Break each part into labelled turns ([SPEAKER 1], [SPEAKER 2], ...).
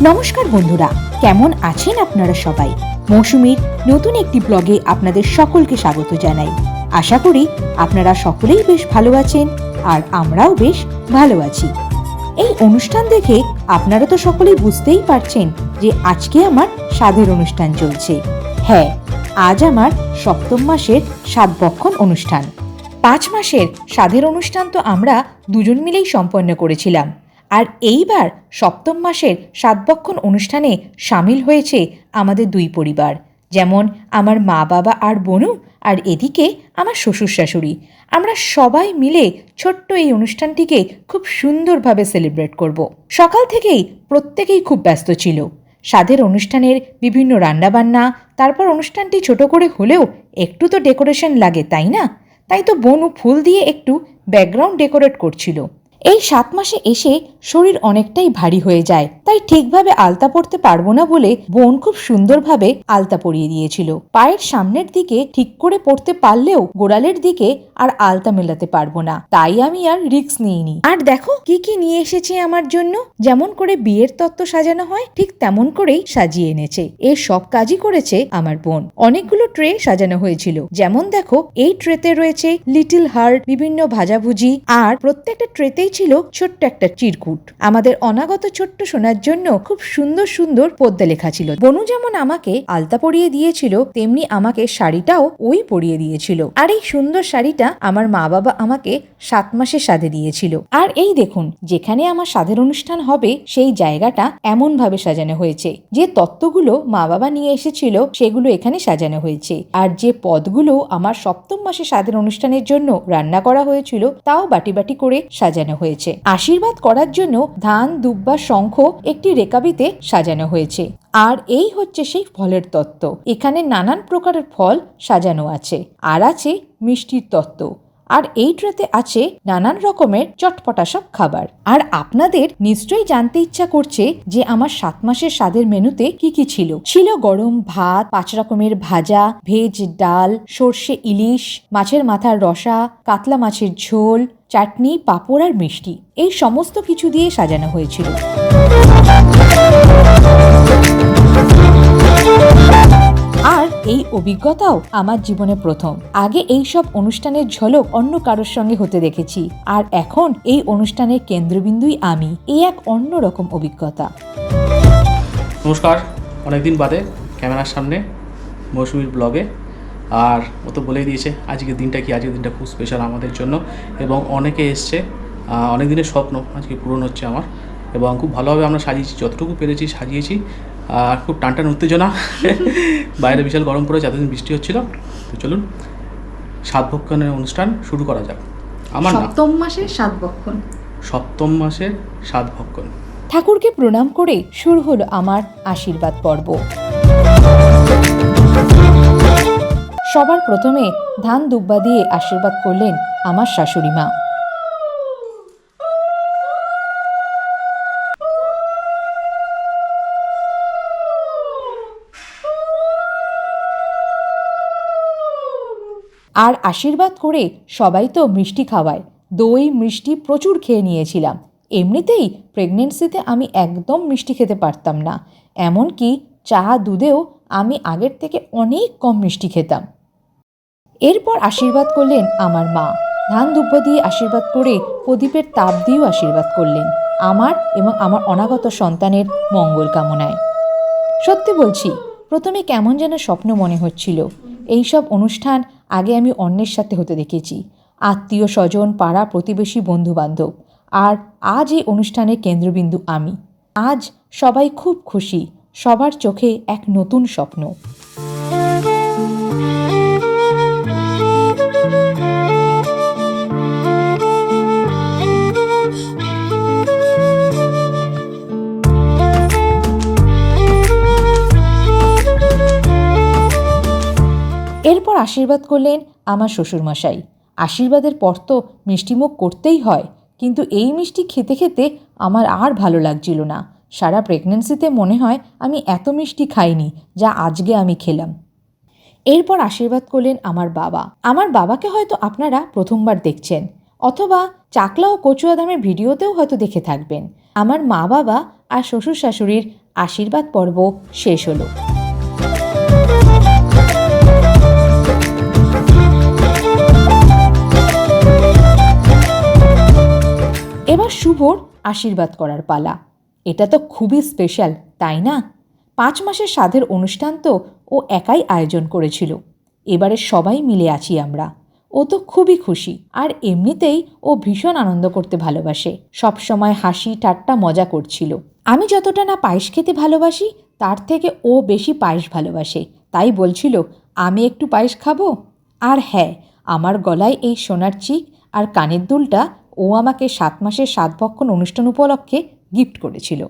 [SPEAKER 1] নমস্কার বন্ধুরা, কেমন আছেন আপনারা সবাই? মৌসুমীর নতুন একটি ব্লগে আপনাদের সকলকে স্বাগত জানাই। আশা করি আপনারা সকলেই বেশ ভালো আছেন আর আমরাও বেশ ভালো আছি। এই অনুষ্ঠান দেখে আপনারা তো সকলেই বুঝতেই পারছেন যে আজকে আমার স্বাদের অনুষ্ঠান চলছে। হ্যাঁ, আজ আমার সপ্তম মাসের সাতবক্ষণ অনুষ্ঠান। 5 মাসের স্বাদের অনুষ্ঠান তো আমরা দুজন মিলেই সম্পন্ন করেছিলাম, আর এইবার সপ্তম মাসের সাতবক্ষণ অনুষ্ঠানে সামিল হয়েছে আমাদের দুই পরিবার, যেমন আমার মা বাবা আর বোনু, আর এদিকে আমার শ্বশুর শাশুড়ি। আমরা সবাই মিলে ছোট্ট এই অনুষ্ঠানটিকে খুব সুন্দরভাবে সেলিব্রেট করব। সকাল থেকেই প্রত্যেকেই খুব ব্যস্ত ছিল। স্বাদের অনুষ্ঠানের বিভিন্ন রান্নাবান্না, তারপর অনুষ্ঠানটি ছোট করে হলেও একটু তো ডেকোরেশন লাগে, তাই না? তাই তো বোনু ফুল দিয়ে একটু ব্যাকগ্রাউন্ড ডেকোরেট করছিল। এই 7 মাসে এসে শরীর অনেকটাই ভারী হয়ে যায়, তাই ঠিকভাবে আলতা পরতে পারবো না বলে বোন খুব সুন্দরভাবে আলতা পরিয়ে দিয়েছিল। পায়ের সামনের দিকে ঠিক করে পরতে পারলেও গোড়ালের দিকে আর আলতা মেলাতে পারবো না, তাই আমি আর রিস্ক নিইনি। আর দেখো কি কি নিয়ে এসেছে আমার জন্য। যেমন করে বিয়ের তত্ত্ব সাজানো হয় ঠিক তেমন করেই সাজিয়ে এনেছে। এর সব কাজই করেছে আমার বোন। অনেকগুলো ট্রে সাজানো হয়েছিল, যেমন দেখো এই ট্রেতে রয়েছে লিটল হার্ট, বিভিন্ন ভাজাভুজি, আর প্রত্যেকটা ট্রেতেই ছিল ছোট্ট একটা চিরকুট। আমাদের অনাগত ছোট্ট সোনার জন্য খুব সুন্দর সুন্দর পদ্মে লেখা ছিল। বনু যেমন আমাকে আলতা পরিয়ে দিয়েছিল, তেমনি আমাকে শাড়িটাও ওই পরিয়ে দিয়েছিল। আর এই সুন্দর শাড়িটা আমার মা বাবা আমাকে 7 মাসে সাধে দিয়েছিল। আর এই দেখুন, যেখানে আমার সাধের অনুষ্ঠান হবে সেই জায়গাটা এমন ভাবে সাজানো হয়েছে। যে তত্ত্বগুলো মা বাবা নিয়ে এসেছিল সেগুলো এখানে সাজানো হয়েছে, আর যে পদগুলো আমার সপ্তম মাসে সাধের অনুষ্ঠানের জন্য রান্না করা হয়েছিল তাও বাটি বাটি করে সাজানো হয়েছে। আশীর্বাদ করার জন্য ধান, দুব্বা, শঙ্খ একটি রেকাবিতে সাজানো হয়েছে। আর এই হচ্ছে সেই ফলের তত্ত্ব। এখানে নানান প্রকারের ফল সাজানো আছে, আর আছে মিষ্টির তত্ত্ব, আর এই ট্রেতে আছে নানান রকমের চটপটা সব খাবার। আর আপনাদের নিশ্চয়ই জানতে ইচ্ছা করছে যে আমার 7 মাসের স্বাদের মেনুতে কি কি ছিল। ছিল গরম ভাত, 5 রকমের ভাজা, ভেজ ডাল, সর্ষে ইলিশ, মাছের মাথার রসা, কাতলা মাছের ঝোল, চাটনি, পাঁপড় আর মিষ্টি। এই সমস্ত কিছু দিয়ে সাজানো হয়েছিল। আর এই অভিজ্ঞতাও আমার জীবনে প্রথম। আগে এই সব অনুষ্ঠানের ঝলক অন্য কারোর সঙ্গে হতে দেখেছি, আর এখন এই অনুষ্ঠানের কেন্দ্রবিন্দুই আমি। এই এক অন্যরকম অভিজ্ঞতা।
[SPEAKER 2] নমস্কার, অনেকদিন বাদে ক্যামেরার সামনে মৌসুমীর ব্লগে। আর ও তো বলেই দিয়েছে আজকের দিনটা কি। আজকের দিনটা খুব স্পেশাল আমাদের জন্য, এবং অনেকে এসছে। অনেক দিনের স্বপ্ন আজকে পূরণ হচ্ছে আমার, এবং খুব ভালোভাবে আমরা সাজিয়েছি, যতটুকু পেরেছি সাজিয়েছি। আর খুব টানটান উত্তেজনা, বাইরে বিশাল গরম পড়েছে, এতদিন বৃষ্টি হচ্ছিল। তো চলুন সাতবক্ষণের অনুষ্ঠান শুরু করা যাক। আমার
[SPEAKER 3] সপ্তম মাসের সাতবক্ষণ।
[SPEAKER 2] সপ্তম মাসের সাতবক্ষণ।
[SPEAKER 1] ঠাকুরকে প্রণাম করে শুরু হলো আমার আশীর্বাদ পর্ব। সবার প্রথমে ধান দুব্বা দিয়ে আশীর্বাদ করলেন আমার শাশুড়ি মা। আর আশীর্বাদ করে সবাই তো মিষ্টি খাওয়ায়। দই মিষ্টি প্রচুর খেয়ে নিয়েছিলাম। এমনিতেই প্রেগনেন্সিতে আমি একদম মিষ্টি খেতে পারতাম না, এমনকি চা দুধেও আমি আগের থেকে অনেক কম মিষ্টি খেতাম। এরপর আশীর্বাদ করলেন আমার মা। ধান দুব্বা দিয়ে আশীর্বাদ করে প্রদীপের তাপ দিয়েও আশীর্বাদ করলেন আমার এবং আমার অনাগত সন্তানের মঙ্গল কামনায়। সত্যি বলছি, প্রথমে কেমন যেন স্বপ্ন মনে হচ্ছিল। এইসব অনুষ্ঠান আগে আমি অন্যের সাথে হতে দেখেছি, আত্মীয় স্বজন, পাড়া প্রতিবেশী, বন্ধুবান্ধব। আর আজ এই অনুষ্ঠানের কেন্দ্রবিন্দু আমি। আজ সবাই খুব খুশি, সবার চোখে এক নতুন স্বপ্ন। এরপর আশীর্বাদ করলেন আমার শ্বশুরমশাই। আশীর্বাদের পর তো মিষ্টিমুখ করতেই হয়, কিন্তু এই মিষ্টি খেতে খেতে আমার আর ভালো লাগছিল না। সারা প্রেগনেন্সিতে মনে হয় আমি এত মিষ্টি খাইনি যা আজকে আমি খেলাম। এরপর আশীর্বাদ করলেন আমার বাবা। আমার বাবাকে হয়তো আপনারা প্রথমবার দেখছেন, অথবা চাকলা ও কচুয়া দামের ভিডিওতেও হয়তো দেখে থাকবেন। আমার মা বাবা আর শ্বশুর শাশুড়ির আশীর্বাদ পর্ব শেষ হলো। এবার শুভর আশীর্বাদ করার পালা। এটা তো খুবই স্পেশাল, তাই না? 5 মাসের সাধের অনুষ্ঠান তো ও একাই আয়োজন করেছিল। এবারে সবাই মিলে আছি আমরা। ও তো খুবই খুশি, আর এমনিতেই ও ভীষণ আনন্দ করতে ভালোবাসে। সব সময় হাসি ঠাট্টা মজা করছিল। আমি যতটা না পায়েস খেতে ভালোবাসি, তার থেকে ও বেশি পায়েস ভালোবাসে। তাই বলছিল, আমি একটু পায়েস খাবো। আর হ্যাঁ, আমার গলায় এই সোনার চিক আর কানের দুলটা ও আমাকে 7 মাসের সাধভক্ষণ অনুষ্ঠান উপলক্ষে গিফট করেছিল।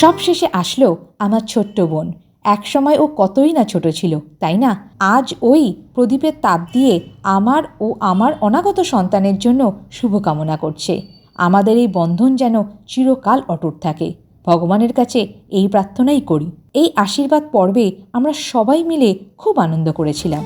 [SPEAKER 1] সব শেষে আসলো আমার ছোট্ট বোন। একসময় ও কতই না ছোট ছিল, তাই না? আজ ওই প্রদীপের তাপ দিয়ে আমার ও আমার অনাগত সন্তানের জন্য শুভকামনা করছে। আমাদের এই বন্ধন যেন চিরকাল অটুট থাকে। ভগবানের কাছে এই প্রার্থনাই করি। এই আশীর্বাদ পর্বে আমরা সবাই মিলে খুব আনন্দ করেছিলাম।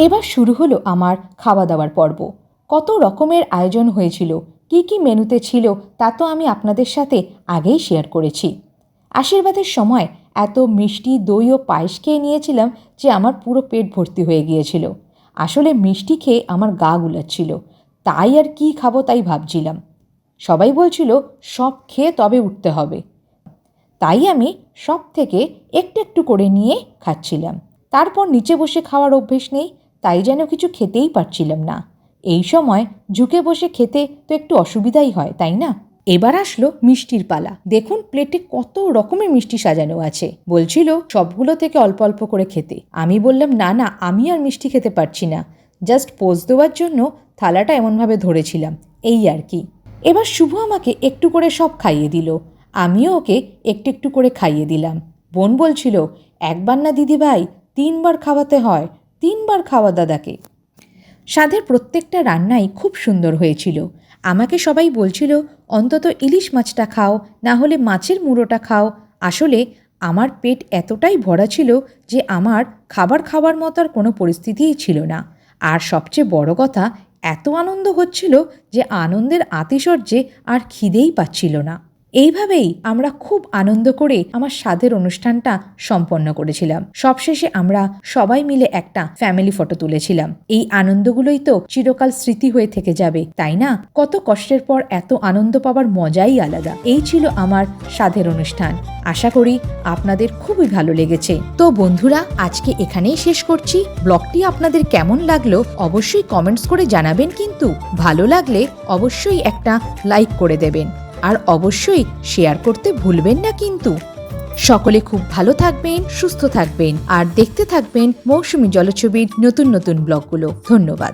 [SPEAKER 1] এবার শুরু হলো আমার খাওয়া দাওয়ার পর্ব। কত রকমের আয়োজন হয়েছিল, কি কি মেনুতে ছিল তা তো আমি আপনাদের সাথে আগেই শেয়ার করেছি। আশীর্বাদের সময় এত মিষ্টি, দই ও পায়েস খেয়ে নিয়েছিলাম যে আমার পুরো পেট ভর্তি হয়ে গিয়েছিল। আসলে মিষ্টি খেয়ে আমার গা গুলাচ্ছিল, তাই আর কি খাবো তাই ভাবছিলাম। সবাই বলছিল সব খেয়ে তবে উঠতে হবে, তাই আমি সব থেকে একটু একটু করে নিয়ে খাচ্ছিলাম। তারপর নিচে বসে খাওয়ার অভ্যেস নেই, তাই যেন কিছু খেতেই পারছিলাম না। এই সময় ঝুঁকে বসে খেতে তো একটু অসুবিধাই হয়, তাই না? এবার আসলো মিষ্টির পালা। দেখুন প্লেটে কত রকমের মিষ্টি সাজানো আছে। বলছিল সবগুলো থেকে অল্প অল্প করে খেতে। আমি বললাম না না, আমি আর মিষ্টি খেতে পারছি না। জাস্ট পোজ দেওয়ার জন্য থালাটা এমনভাবে ধরেছিলাম, এই আর কি। এবার শুভ আমাকে একটু করে সব খাইয়ে দিল। আমিও ওকে একটু একটু করে খাইয়ে দিলাম। বোন বলছিল, একবার না দিদিভাই, 3 বার খাওয়াতে হয়, 3 বার খাওয়া দাদাকে। স্বাদের প্রত্যেকটা রান্নাই খুব সুন্দর হয়েছিল। আমাকে সবাই বলছিল অন্তত ইলিশ মাছটা খাও, না হলে মাছের মুড়োটা খাও। আসলে আমার পেট এতটাই ভরা ছিল যে আমার খাবার মতো আর কোনো পরিস্থিতিই ছিল না। আর সবচেয়ে বড় কথা, এত আনন্দ হচ্ছিল যে আনন্দের আতিশয্যে আর খিদেই পাচ্ছিল না। এইভাবেই আমরা খুব আনন্দ করে আমার সাধের অনুষ্ঠানটা সম্পন্ন করেছিলাম। সবশেষে আমরা সবাই মিলে একটা ফ্যামিলি ফটো তুলেছিলাম। এই আনন্দগুলোই তো চিরকাল স্মৃতি হয়ে থেকে যাবে, তাই না? কত কষ্টের পর এত আনন্দ পাওয়ার মজাই আলাদা। এই ছিল আমার সাধের অনুষ্ঠান। আশা করি আপনাদের খুবই ভালো লেগেছে। তো বন্ধুরা, আজকে এখানেই শেষ করছি। ব্লগটি আপনাদের কেমন লাগলো অবশ্যই কমেন্টস করে জানাবেন, কিন্তু ভালো লাগলে অবশ্যই একটা লাইক করে দেবেন, আর অবশ্যই শেয়ার করতে ভুলবেন না কিন্তু। সকলে খুব ভালো থাকবেন, সুস্থ থাকবেন, আর দেখতে থাকবেন মৌসুমী জলছবির নতুন নতুন ব্লগগুলো। ধন্যবাদ।